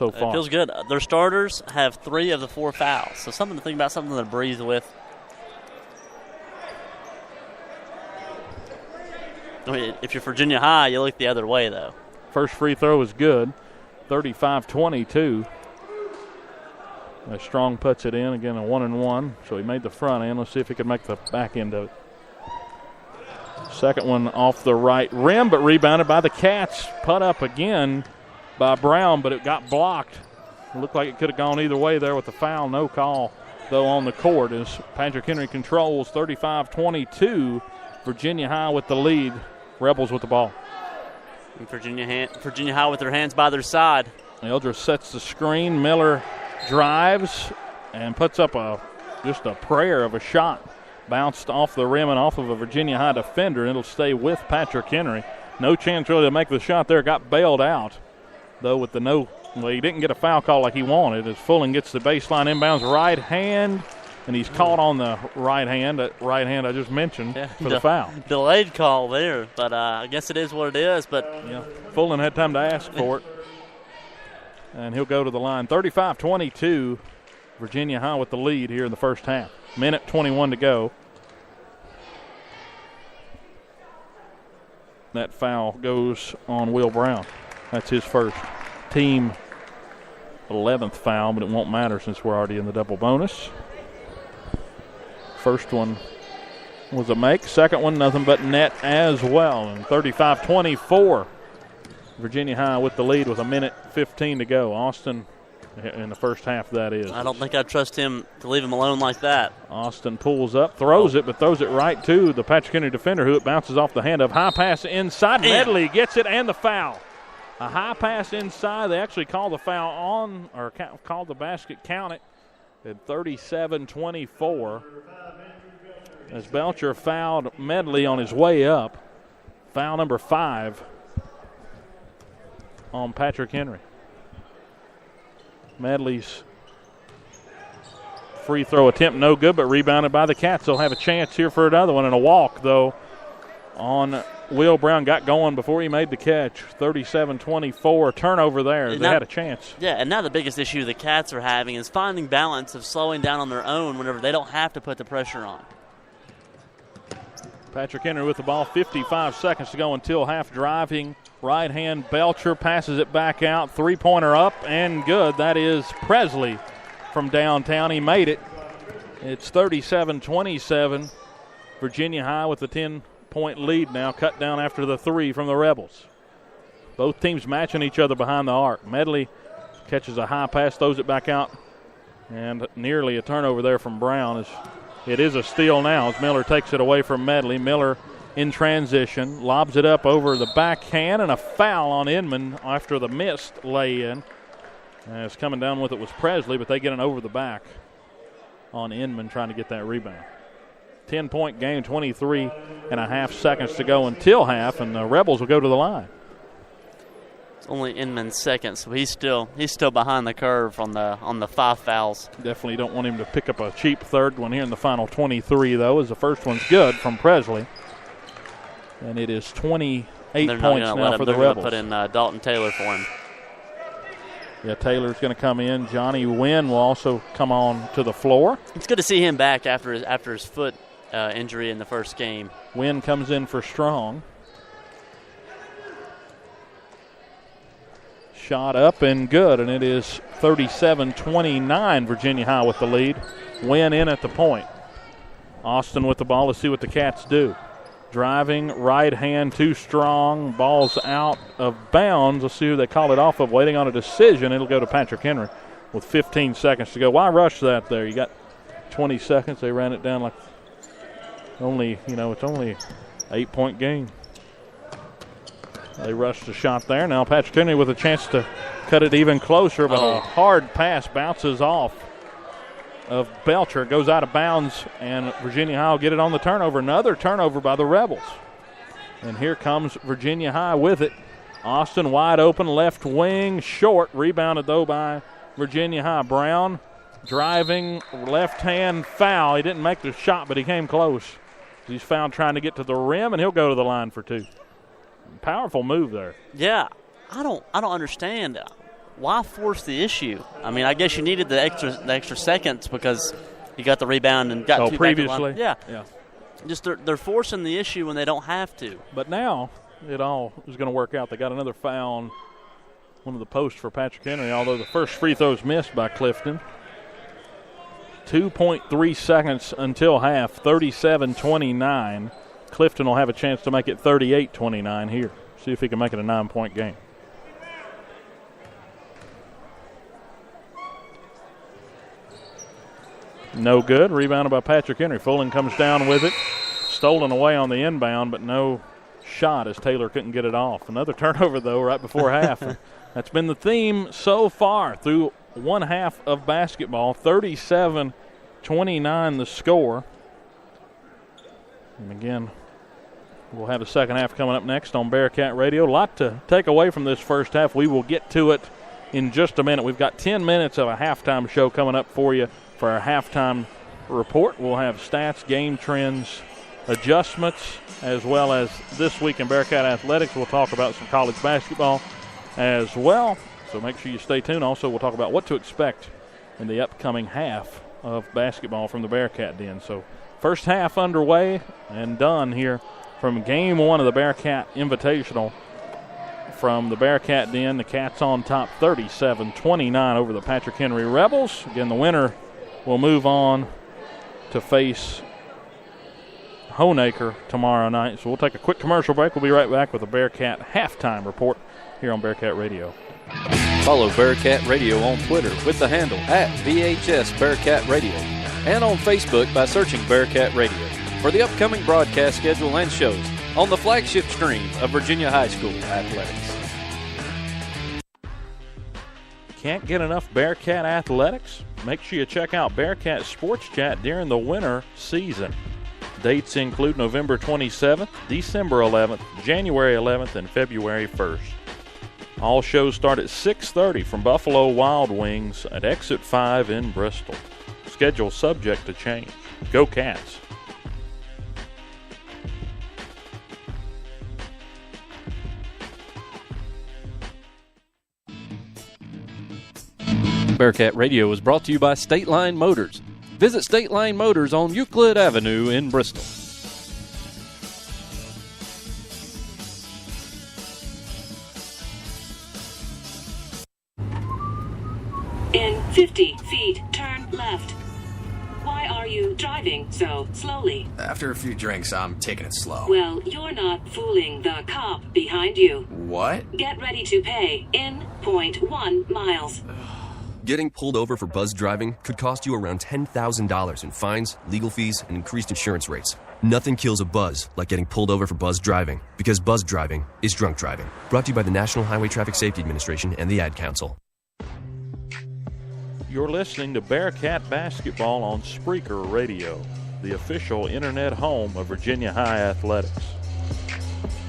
so far. It feels good. Their starters have 3 of the 4 fouls, so something to think about, something to breathe with. I mean, if you're Virginia High, you look the other way, though. First free throw is good, 35-22. Strong puts it in, again a 1-and-1, so he made the front end. Let's see if he can make the back end of it. Second one off the right rim, but rebounded by the Cats. Put up again by Brown, but it got blocked. It looked like it could have gone either way there with the foul. No call, though, on the court as Patrick Henry controls 35-22. Virginia High with the lead. Rebels with the ball. And Virginia High with their hands by their side. Eldridge sets the screen. Miller drives and puts up just a prayer of a shot. Bounced off the rim and off of a Virginia High defender, and it'll stay with Patrick Henry. No chance really to make the shot there. Got bailed out, though, with the he didn't get a foul call like he wanted as Fulling gets the baseline inbounds right hand, and he's caught on the right hand. That right hand I just mentioned for the foul. Delayed call there, but I guess it is what it is. But yeah, Fulling had time to ask for it, and he'll go to the line. 35-22, Virginia High with the lead here in the first half. Minute 21 to go. That foul goes on Will Brown. That's his first team 11th foul, but it won't matter since we're already in the double bonus. First one was a make. Second one, nothing but net as well. And 35-24, Virginia High with the lead with a minute 15 to go. Austin in the first half, that is. I don't think I'd trust him to leave him alone like that. Austin pulls up, throws it, but throws it right to the Patrick Henry defender, who it bounces off the hand of. High pass inside. Medley gets it and the foul. A high pass inside. They actually called the foul on, or called the basket, count it, at 37-24. As Belcher fouled Medley on his way up. Foul number 5 on Patrick Henry. Medley's free throw attempt no good, but rebounded by the Cats. They'll have a chance here for another one, and a walk, though, on Will Brown. Got going before he made the catch. 37-24, turnover there. They had a chance. Yeah, and now the biggest issue the Cats are having is finding balance of slowing down on their own whenever they don't have to put the pressure on. Patrick Henry with the ball, 55 seconds to go until half. Driving right hand, Belcher passes it back out. Three-pointer up and good. That is Presley from downtown. He made it. It's 37-27. Virginia High with a 10-point lead now, cut down after the 3 from the Rebels. Both teams matching each other behind the arc. Medley catches a high pass, throws it back out, and nearly a turnover there from Brown. It is a steal now as Miller takes it away from Medley. Miller in transition, lobs it up over the backhand, and a foul on Inman after the missed lay-in. As coming down with it was Presley, but they get an over the back on Inman trying to get that rebound. 10-point game, 23 and a half seconds to go until half, and the Rebels will go to the line. It's only Inman's second, so he's still behind the curve on the 5 fouls. Definitely don't want him to pick up a cheap third one here in the final 23, though, as the first one's good from Presley. And it is 28 points now for the Rebels. They're going to put in Dalton Taylor for him. Yeah, Taylor's going to come in. Johnny Wynn will also come on to the floor. It's good to see him back after his foot injury in the first game. Wynn comes in for Strong. Shot up and good, and it is 37-29, Virginia High with the lead. Wynn in at the point. Austin with the ball. Let's see what the Cats do. Driving, right hand too strong. Ball's out of bounds. Let's see who they call it off of. Waiting on a decision. It'll go to Patrick Henry with 15 seconds to go. Why rush that there? You got 20 seconds. They ran it down like it's only an 8-point game. They rushed the shot there. Now Patrick Henry with a chance to cut it even closer, but a hard pass bounces off of Belcher. Goes out of bounds, and Virginia High will get it on the turnover. Another turnover by the Rebels. And here comes Virginia High with it. Austin wide open, left wing, short. Rebounded, though, by Virginia High. Brown driving, left hand foul. He didn't make the shot, but he came close. He's fouled trying to get to the rim, and he'll go to the line for 2. Powerful move there. Yeah, I don't understand. why force the issue? I mean, I guess you needed the extra seconds because you got the rebound and got two previously. back to the line. Yeah. Just they're forcing the issue when they don't have to. But now it all is going to work out. They got another foul on one of the posts for Patrick Henry, although the first free throw is missed by Clifton. 2.3 seconds until half, 37-29. Clifton will have a chance to make it 38-29 here. See if he can make it a 9-point game. No good. Rebounded by Patrick Henry. Fullen comes down with it. Stolen away on the inbound, but no shot as Taylor couldn't get it off. Another turnover, though, right before half. That's been the theme so far through one half of basketball. 37-29 the score. And again, we'll have the second half coming up next on Bearcat Radio. A lot to take away from this first half. We will get to it in just a minute. We've got 10 minutes of a halftime show coming up for you for our halftime report. We'll have stats, game trends, adjustments, as well as this week in Bearcat Athletics. We'll talk about some college basketball as well. So make sure you stay tuned. Also, we'll talk about what to expect in the upcoming half of basketball from the Bearcat Den. So first half underway and done here from game one of the Bearcat Invitational. From the Bearcat Den, the Cats on top 37-29 over the Patrick Henry Rebels. Again, the winner will move on to face Honaker tomorrow night. So we'll take a quick commercial break. We'll be right back with a Bearcat halftime report here on Bearcat Radio. Follow Bearcat Radio on Twitter with the handle @VHS Bearcat Radio and on Facebook by searching Bearcat Radio for the upcoming broadcast schedule and shows on the flagship stream of Virginia High School Athletics. Can't get enough Bearcat Athletics? Make sure you check out Bearcat Sports Chat during the winter season. Dates include November 27th, December 11th, January 11th, and February 1st. All shows start at 6:30 from Buffalo Wild Wings at Exit 5 in Bristol. Schedule subject to change. Go Cats! Bearcat Radio is brought to you by State Line Motors. Visit State Line Motors on Euclid Avenue in Bristol. In 50 feet, turn left. Why are you driving so slowly? After a few drinks, I'm taking it slow. Well, you're not fooling the cop behind you. What? Get ready to pay in 0.1 miles. Getting pulled over for buzz driving could cost you around $10,000 in fines, legal fees, and increased insurance rates. Nothing kills a buzz like getting pulled over for buzz driving, because buzz driving is drunk driving. Brought to you by the National Highway Traffic Safety Administration and the Ad Council. You're listening to Bearcat Basketball on Spreaker Radio, the official internet home of Virginia High Athletics.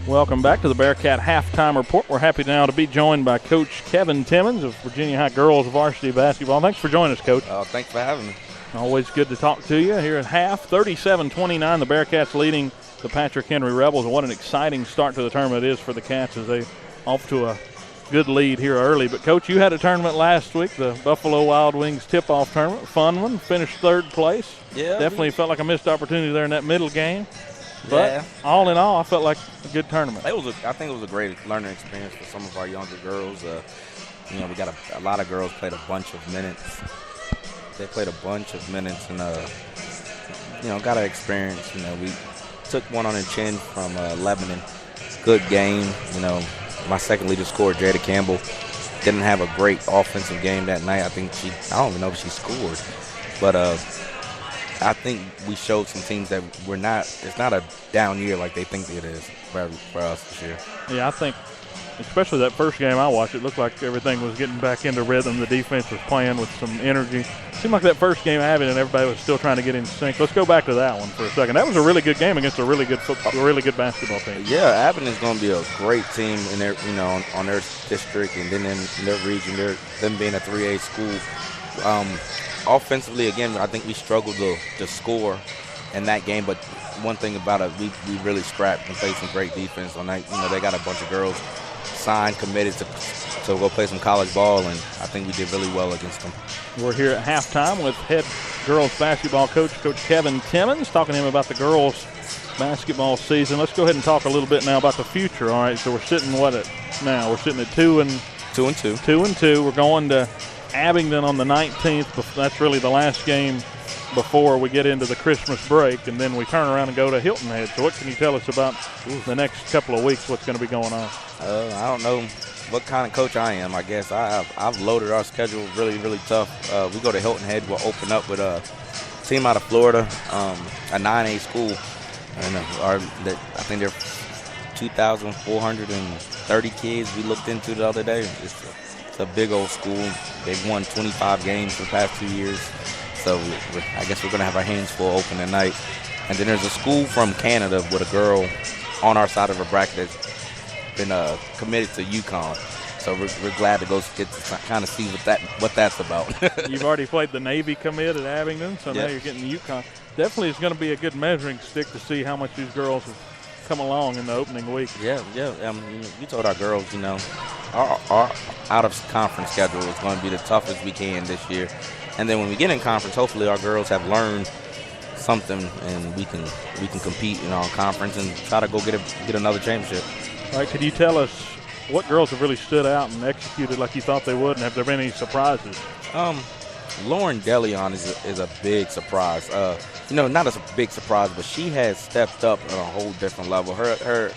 Welcome back to the Bearcat Halftime Report. We're happy now to be joined by Coach Kevin Timmons of Virginia High Girls Varsity Basketball. Thanks for joining us, Coach. Thanks for having me. Always good to talk to you here at half. 37-29, the Bearcats leading the Patrick Henry Rebels. And what an exciting start to the tournament it is for the Cats as they off to a good lead here early. But, Coach, you had a tournament last week, the Buffalo Wild Wings tip-off tournament. Fun one. Finished third place. Yeah. Definitely felt like a missed opportunity there in that middle game. But all in all, I felt like a good tournament. I think it was a great learning experience for some of our younger girls. We got a lot of girls played a bunch of minutes. They played a bunch of minutes and, got an experience. We took one on the chin from Lebanon. Good game. My second leader scorer, Jada Campbell, didn't have a great offensive game that night. I don't even know if she scored. But I think we showed some teams that it's not a down year like they think it is for us this year. Yeah, I think especially that first game I watched, it looked like everything was getting back into rhythm. The defense was playing with some energy. It seemed like that first game Abbott and everybody was still trying to get in sync. Let's go back to that one for a second. That was a really good game against a really good basketball team. Yeah, Abbott is going to be a great team in their, on their district and then in their region. Them being a 3A school. Offensively, again, I think we struggled to score in that game, but one thing about it, we really scrapped and played some great defense on that. They got a bunch of girls signed, committed to to go play some college ball, and I think we did really well against them. We're here at halftime with head girls basketball coach Kevin Timmons, talking to him about the girls basketball season. Let's go ahead and talk a little bit now about the future. All right, so we're sitting now? We're sitting at 2-2. 2-2. We're going to Abingdon on the 19th. That's really the last game before we get into the Christmas break, and then we turn around and go to Hilton Head. So what can you tell us about the next couple of weeks, what's going to be going on? I don't know what kind of coach I am. I guess I've loaded our schedule really, really tough. We go to Hilton Head. We'll open up with a team out of Florida, a 9A school. And I think they're 2,430 kids we looked into the other day. It's a big old school. They've won 25 games for the past 2 years. So I guess we're going to have our hands full open tonight. And then there's a school from Canada with a girl on our side of the bracket that's been committed to UConn. So we're glad to go get to kind of see what that's about. You've already played the Navy commit at Abingdon, so now you're getting UConn. Definitely it's going to be a good measuring stick to see how much these girls have come along in the opening week. Yeah. We told our girls, our out-of-conference schedule is going to be the toughest we can this year. And then when we get in conference, hopefully our girls have learned something and we can compete in our conference and try to go get another championship. All right, could you tell us what girls have really stood out and executed like you thought they would, and have there been any surprises? Lauren DeLeon is a big surprise. Not a big surprise, but she has stepped up on a whole different level. Her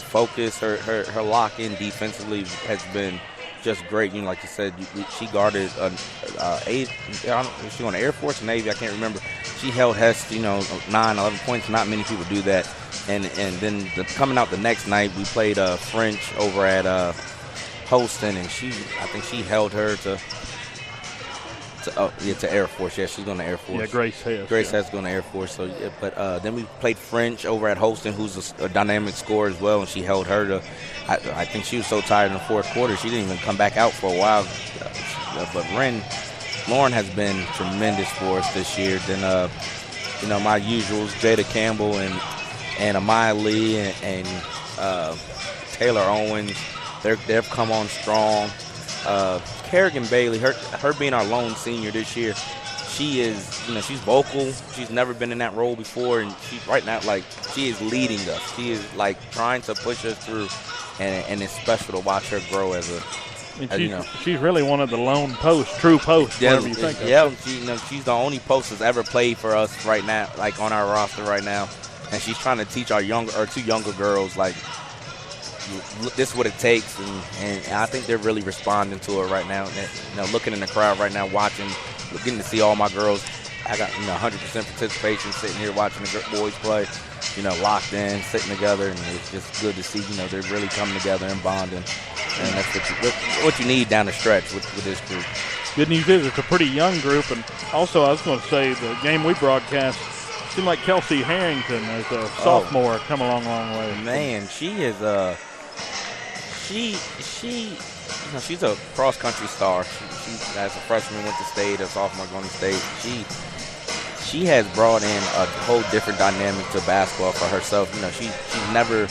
focus, her lock-in defensively has been just great. Like you said, she guarded she on the Air Force or Navy, I can't remember. She held Hess, 9, 11 points. Not many people do that. And then coming out the next night, we played French over at Holston, and I think she held her to Air Force. Yeah, she's going to Air Force. Yeah, Grace Hess. Grace Hess going to Air Force. So, yeah, but then we played French over at Holston, who's a dynamic scorer as well, and she held her to. I think she was so tired in the fourth quarter, she didn't even come back out for a while. But Lauren has been tremendous for us this year. Then, my usuals, Jada Campbell and Amaya Lee and Taylor Owens, they've come on strong. Kerrigan Bailey, her being our lone senior this year, she is, she's vocal. She's never been in that role before, and she's right now, she is leading us. She is, trying to push us through, and it's special to watch her grow as she's really one of the lone true posts, whatever you think of. Yeah, she's the only post that's ever played for us right now, on our roster right now, and she's trying to teach our two younger girls, this is what it takes, and I think they're really responding to it right now. And, looking in the crowd right now, watching, getting to see all my girls. I got 100% participation, sitting here watching the boys play, locked in, sitting together, and it's just good to see, they're really coming together and bonding, and that's what you need down the stretch with this group. Good news is it's a pretty young group, and also I was going to say the game we broadcast seemed like Kelsey Harrington as a sophomore come a long way. Man, she is she's a cross-country star. She as a freshman went to state, a sophomore going to state. She has brought in a whole different dynamic to basketball for herself. She's never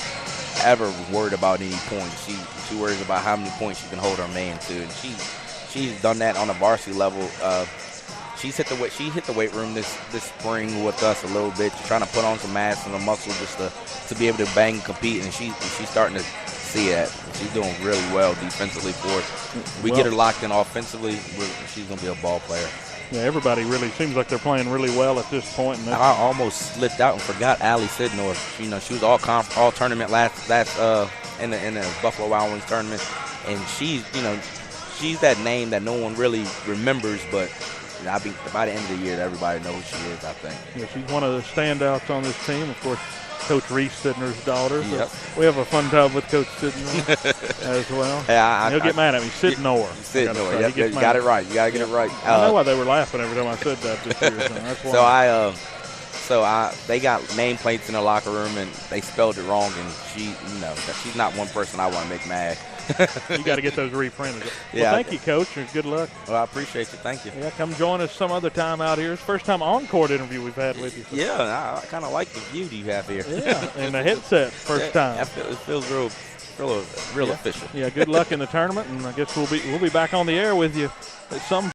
ever worried about any points. She worries about how many points she can hold her man to, and she's done that on a varsity level. She hit the weight room this spring with us a little bit, trying to put on some mass and some muscle just to be able to bang and compete, and she's starting to see that. She's doing really well defensively for us. We get her locked in offensively, she's going to be a ball player. Yeah, everybody really seems like they're playing really well at this point. And I almost slipped out and forgot Allie Sidnor. She was all tournament last in the Buffalo Wild Wings tournament, and she's that name that no one really remembers, but by the end of the year, everybody knows who she is, I think. Yeah, she's one of the standouts on this team. Of course, Coach Reese Sidner's daughter. So yep. We have a fun time with Coach Sidnor as well. Yeah, he'll get mad at me. Sidnor. Sidnor. Yep, you got it right. You got to get it right. I know why they were laughing every time I said that this year. So that's why. They got nameplates in the locker room, and they spelled it wrong, and she's not one person I want to make mad. You got to get those reprinted. Yeah, thank you, Coach, and good luck. Well, I appreciate you. Thank you. Yeah, come join us some other time out here. It's the first time on-court interview we've had with you. So. Yeah, I kind of like the view you have here. Yeah, and the headset, first time. It feels real real official. Yeah, good luck in the tournament, and I guess we'll be back on the air with you at some